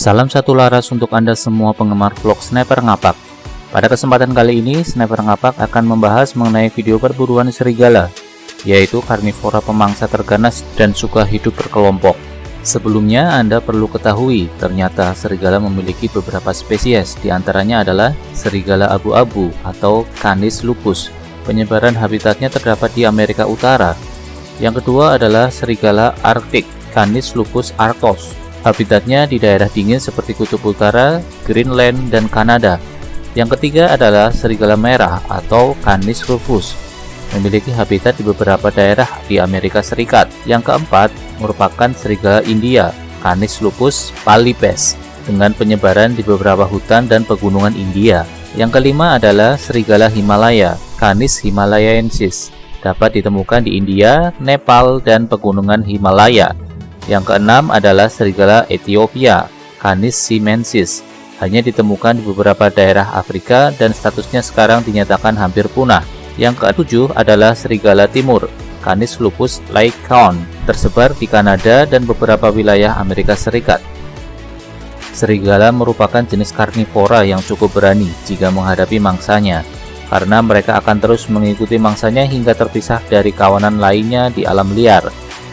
Salam satu laras untuk Anda semua penggemar vlog Sniper Ngapak. Pada kesempatan kali ini, Sniper Ngapak akan membahas mengenai video perburuan serigala, yaitu karnivora pemangsa terganas dan suka hidup berkelompok. Sebelumnya, Anda perlu ketahui, ternyata serigala memiliki beberapa spesies, diantaranya adalah serigala abu-abu atau Canis lupus. Penyebaran habitatnya terdapat di Amerika Utara. Yang kedua adalah serigala Arktik, Canis lupus arctos. Habitatnya di daerah dingin seperti Kutub Utara, Greenland, dan Kanada. Yang ketiga adalah serigala merah atau Canis rufus, memiliki habitat di beberapa daerah di Amerika Serikat. Yang keempat merupakan serigala India, Canis lupus pallipes, dengan penyebaran di beberapa hutan dan pegunungan India. Yang kelima adalah serigala Himalaya, Canis himalayensis, dapat ditemukan di India, Nepal, dan pegunungan Himalaya. Yang keenam adalah serigala Ethiopia, Canis simensis, hanya ditemukan di beberapa daerah Afrika dan statusnya sekarang dinyatakan hampir punah. Yang ketujuh adalah serigala timur, Canis lupus lycaon, tersebar di Kanada dan beberapa wilayah Amerika Serikat. Serigala merupakan jenis karnivora yang cukup berani jika menghadapi mangsanya, karena mereka akan terus mengikuti mangsanya hingga terpisah dari kawanan lainnya di alam liar.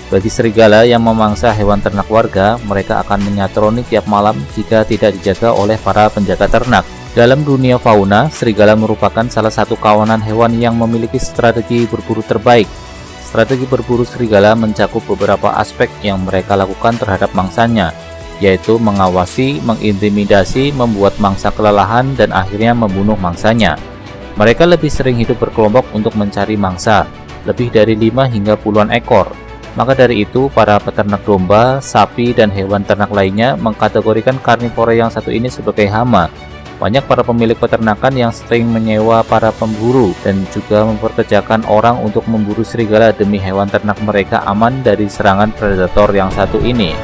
Bagi serigala yang memangsa hewan ternak warga, mereka akan menyatroni tiap malam jika tidak dijaga oleh para penjaga ternak. Dalam dunia fauna, serigala merupakan salah satu kawanan hewan yang memiliki strategi berburu terbaik. Strategi berburu serigala mencakup beberapa aspek yang mereka lakukan terhadap mangsanya, yaitu mengawasi, mengintimidasi, membuat mangsa kelelahan, dan akhirnya membunuh mangsanya. Mereka lebih sering hidup berkelompok untuk mencari mangsa, lebih dari 5 hingga puluhan ekor. Maka dari itu, para peternak domba, sapi, dan hewan ternak lainnya mengkategorikan karnivora yang satu ini sebagai hama. Banyak para pemilik peternakan yang sering menyewa para pemburu dan juga memperkerjakan orang untuk memburu serigala demi hewan ternak mereka aman dari serangan predator yang satu ini.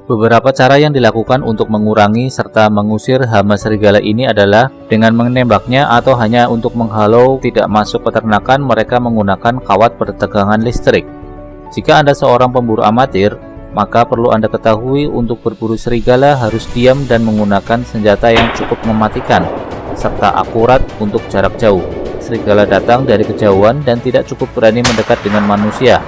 Beberapa cara yang dilakukan untuk mengurangi serta mengusir hama serigala ini adalah dengan menembaknya atau hanya untuk menghalau tidak masuk peternakan. Mereka menggunakan kawat bertegangan listrik. Jika Anda seorang pemburu amatir, maka perlu Anda ketahui untuk berburu serigala harus diam dan menggunakan senjata yang cukup mematikan serta akurat untuk jarak jauh. Serigala datang dari kejauhan dan tidak cukup berani mendekat dengan manusia,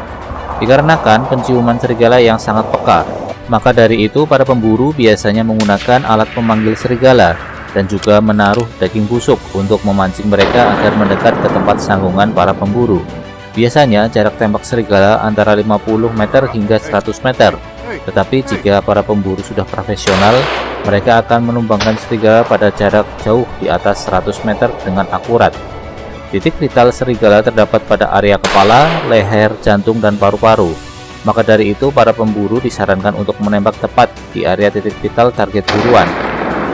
dikarenakan penciuman serigala yang sangat peka. Maka dari itu, para pemburu biasanya menggunakan alat pemanggil serigala dan juga menaruh daging busuk untuk memancing mereka agar mendekat ke tempat sanggungan para pemburu. Biasanya jarak tembak serigala antara 50 meter hingga 100 meter. Tetapi jika para pemburu sudah profesional, mereka akan menumbangkan serigala pada jarak jauh di atas 100 meter dengan akurat. Titik vital serigala terdapat pada area kepala, leher, jantung, dan paru-paru. Maka dari itu, para pemburu disarankan untuk menembak tepat di area titik vital target buruan.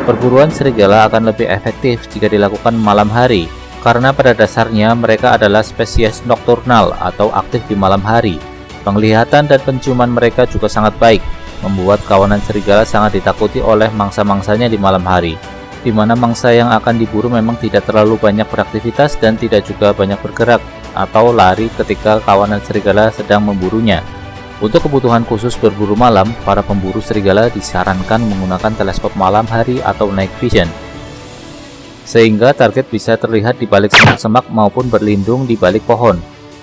Perburuan serigala akan lebih efektif jika dilakukan malam hari, karena pada dasarnya mereka adalah spesies nokturnal atau aktif di malam hari. Penglihatan dan penciuman mereka juga sangat baik, membuat kawanan serigala sangat ditakuti oleh mangsa-mangsanya di malam hari, di mana mangsa yang akan diburu memang tidak terlalu banyak beraktivitas dan tidak juga banyak bergerak atau lari ketika kawanan serigala sedang memburunya. Untuk kebutuhan khusus berburu malam, para pemburu serigala disarankan menggunakan teleskop malam hari atau night vision, sehingga target bisa terlihat di balik semak-semak maupun berlindung di balik pohon.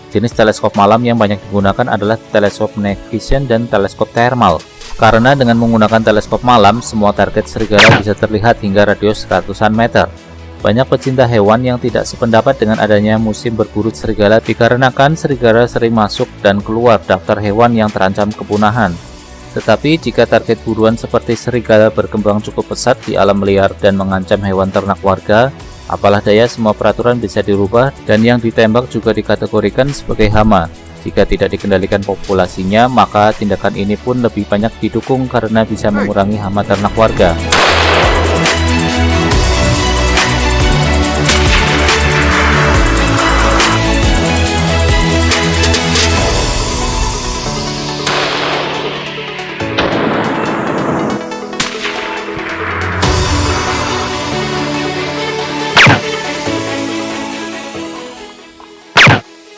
Jenis teleskop malam yang banyak digunakan adalah teleskop night vision dan teleskop thermal. Karena dengan menggunakan teleskop malam, semua target serigala bisa terlihat hingga radius ratusan meter. Banyak pecinta hewan yang tidak sependapat dengan adanya musim berburu serigala dikarenakan serigala sering masuk dan keluar daftar hewan yang terancam kepunahan. Tetapi jika target buruan seperti serigala berkembang cukup pesat di alam liar dan mengancam hewan ternak warga, apalah daya semua peraturan bisa dirubah dan yang ditembak juga dikategorikan sebagai hama. Jika tidak dikendalikan populasinya, maka tindakan ini pun lebih banyak didukung karena bisa mengurangi hama ternak warga.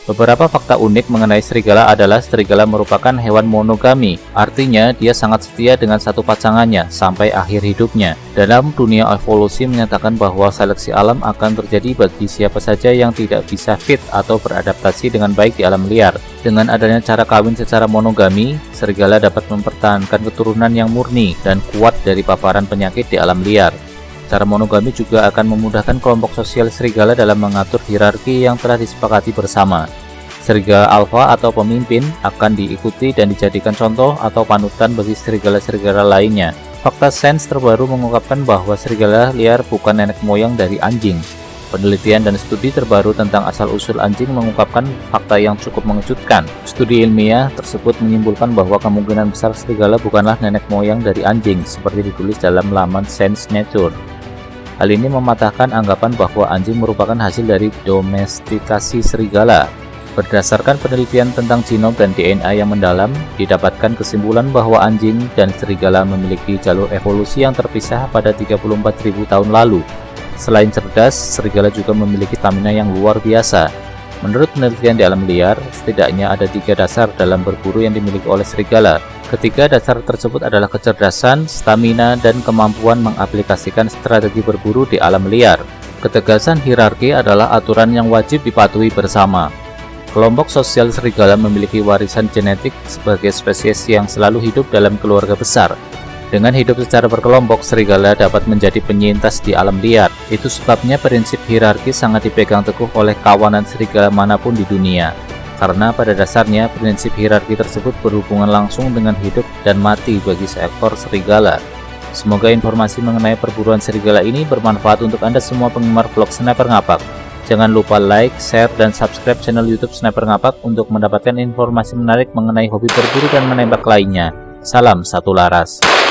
Beberapa fakta unik mengenai serigala adalah serigala merupakan hewan monogami, artinya dia sangat setia dengan satu pasangannya sampai akhir hidupnya. Dalam dunia evolusi menyatakan bahwa seleksi alam akan terjadi bagi siapa saja yang tidak bisa fit atau beradaptasi dengan baik di alam liar. Dengan adanya cara kawin secara monogami, serigala dapat mempertahankan keturunan yang murni dan kuat dari paparan penyakit di alam liar. Cara monogami juga akan memudahkan kelompok sosial serigala dalam mengatur hierarki yang telah disepakati bersama. Serigala alfa atau pemimpin akan diikuti dan dijadikan contoh atau panutan bagi serigala-serigala lainnya. Fakta sains terbaru mengungkapkan bahwa serigala liar bukan nenek moyang dari anjing. Penelitian dan studi terbaru tentang asal-usul anjing mengungkapkan fakta yang cukup mengejutkan. Studi ilmiah tersebut menyimpulkan bahwa kemungkinan besar serigala bukanlah nenek moyang dari anjing, seperti ditulis dalam laman Science Nature. Hal ini mematahkan anggapan bahwa anjing merupakan hasil dari domestikasi serigala. Berdasarkan penelitian tentang genom dan DNA yang mendalam, didapatkan kesimpulan bahwa anjing dan serigala memiliki jalur evolusi yang terpisah pada 34.000 tahun lalu. Selain cerdas, serigala juga memiliki stamina yang luar biasa. Menurut penelitian di alam liar, setidaknya ada 3 dasar dalam berburu yang dimiliki oleh serigala. Ketiga dasar tersebut adalah kecerdasan, stamina, dan kemampuan mengaplikasikan strategi berburu di alam liar. Ketegasan hierarki adalah aturan yang wajib dipatuhi bersama. Kelompok sosial serigala memiliki warisan genetik sebagai spesies yang selalu hidup dalam keluarga besar. Dengan hidup secara berkelompok, serigala dapat menjadi penyintas di alam liar. Itu sebabnya prinsip hierarki sangat dipegang teguh oleh kawanan serigala manapun di dunia. Karena pada dasarnya prinsip hierarki tersebut berhubungan langsung dengan hidup dan mati bagi seekor serigala. Semoga informasi mengenai perburuan serigala ini bermanfaat untuk Anda semua penggemar vlog Sniper Ngapak. Jangan lupa like, share, dan subscribe channel YouTube Sniper Ngapak untuk mendapatkan informasi menarik mengenai hobi berburu dan menembak lainnya. Salam satu laras.